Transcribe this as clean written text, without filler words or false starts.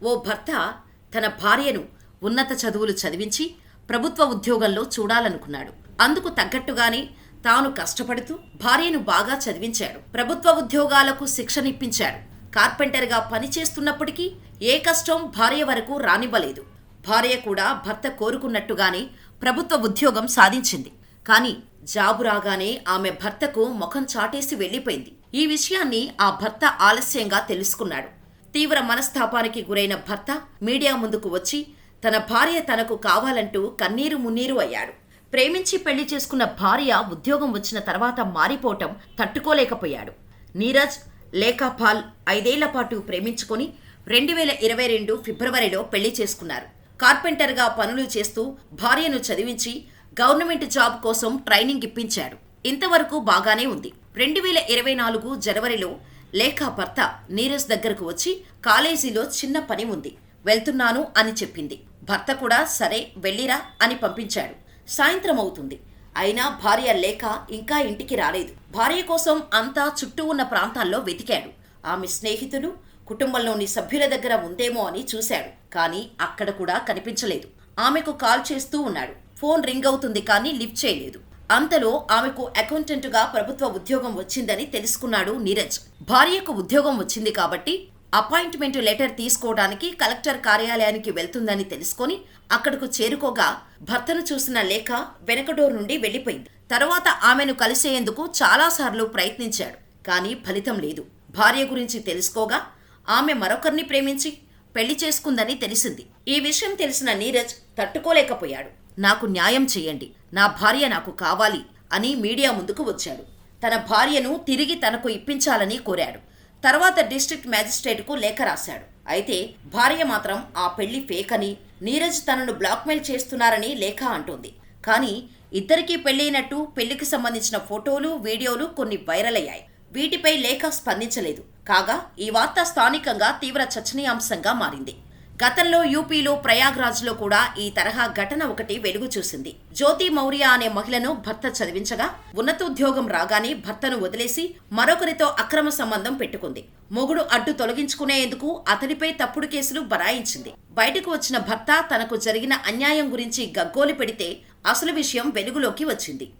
ఓ భర్త తన భార్యను ఉన్నత చదువులు చదివించి ప్రభుత్వ ఉద్యోగంలో చూడాలనుకున్నాడు. అందుకు తగ్గట్టుగానే తాను కష్టపడుతూ భార్యను బాగా చదివించాడు. ప్రభుత్వ ఉద్యోగాలకు శిక్షణిప్పించాడు. కార్పెంటర్గా పనిచేస్తున్నప్పటికీ ఏ కష్టం భార్య వరకు రానివ్వలేదు. భార్య కూడా భర్త కోరుకున్నట్టుగానే ప్రభుత్వ ఉద్యోగం సాధించింది. కానీ జాబు రాగానే ఆమె భర్తకు ముఖం చాటేసి వెళ్లిపోయింది. ఈ విషయాన్ని ఆ భర్త ఆలస్యంగా తెలుసుకున్నాడు. తీవ్ర మనస్తాపానికి గురైన భర్త మీడియా ముందుకు వచ్చి తన భార్య తనకు కావాలంటూ కన్నీరు మున్నీరు అయ్యాడు. ప్రేమించి పెళ్లి చేసుకున్న భార్య ఉద్యోగం వచ్చిన తర్వాత మారిపోవటం తట్టుకోలేకపోయాడు. నీరజ్, లేఖా పాల్ 5 ఏళ్ల పాటు ప్రేమించుకొని 2022 ఫిబ్రవరిలో పెళ్లి చేసుకున్నారు. కార్పెంటర్గా పనులు చేస్తూ భార్యను చదివించి గవర్నమెంట్ జాబ్ కోసం ట్రైనింగ్ ఇప్పించాడు. ఇంతవరకు బాగానే ఉంది. 2024 జనవరిలో లేఖా భర్త నీరజ్ దగ్గరకు వచ్చి కాలేజీలో చిన్న పని ఉంది, వెళ్తున్నాను అని చెప్పింది. భర్త కూడా సరే వెళ్ళిరా అని పంపించాడు. సాయంత్రం అవుతుంది. అయినా భార్య లేఖ ఇంకా ఇంటికి రాలేదు. భార్య కోసం అంతా చుట్టూ ఉన్న ప్రాంతాల్లో వెతికాడు. ఆమె స్నేహితులు, కుటుంబంలోని సభ్యుల దగ్గర ఉందేమో అని చూశాడు. కానీ అక్కడ కూడా కనిపించలేదు. ఆమెకు కాల్ చేస్తూ ఉన్నాడు. ఫోన్ రింగ్ అవుతుంది కానీ లిఫ్ట్ చేయలేదు. అంతలో ఆమెకు అకౌంటెంటుగా ప్రభుత్వ ఉద్యోగం వచ్చిందని తెలుసుకున్నాడు నీరజ్. భార్యకు ఉద్యోగం వచ్చింది కాబట్టి అపాయింట్మెంట్ లెటర్ తీసుకోవడానికి కలెక్టర్ కార్యాలయానికి వెళ్తుందని తెలుసుకొని అక్కడకు చేరుకోగా భర్తను చూసిన లేఖ వెనక డోర్ నుండి వెళ్లిపోయింది. తరువాత ఆమెను కలిసేందుకు చాలాసార్లు ప్రయత్నించాడు. కానీ ఫలితం లేదు. భార్య గురించి తెలుసుకోగా ఆమె మరొకరిని ప్రేమించి పెళ్లి చేసుకుందని తెలిసింది. ఈ విషయం తెలిసిన నీరజ్ తట్టుకోలేకపోయాడు. నాకు న్యాయం చేయండి, నా భార్య నాకు కావాలి అని మీడియా ముందుకు వచ్చాడు. తన భార్యను తిరిగి తనకు ఇప్పించాలని కోరాడు. తర్వాత డిస్ట్రిక్ట్ మ్యాజిస్ట్రేట్కు లేఖ రాశాడు. అయితే భార్య మాత్రం ఆ పెళ్లి ఫేక్ అని, నీరజ్ తనను బ్లాక్మెయిల్ చేస్తున్నారని లేఖ అంటోంది. కానీ ఇద్దరికీ పెళ్లైనట్టు పెళ్లికి సంబంధించిన ఫోటోలు, వీడియోలు కొన్ని వైరల్ అయ్యాయి. వీటిపై లేఖ స్పందించలేదు. కాగా ఈ వార్త స్థానికంగా తీవ్ర చర్చనీయాంశంగా మారింది. గతంలో యూపీలో ప్రయాగ్రాజ్లో కూడా ఈ తరహా ఘటన ఒకటి వెలుగు చూసింది. జ్యోతి మౌర్య అనే మహిళను భర్త చదివించగా ఉన్నతోద్యోగం రాగానే భర్తను వదిలేసి మరొకరితో అక్రమ సంబంధం పెట్టుకుంది. మొగుడు అడ్డు తొలగించుకునేందుకు అతడిపై తప్పుడు కేసులు బనాయించింది. బయటకు వచ్చిన భర్త తనకు జరిగిన అన్యాయం గురించి గగ్గోలు పెడితే అసలు విషయం వెలుగులోకి వచ్చింది.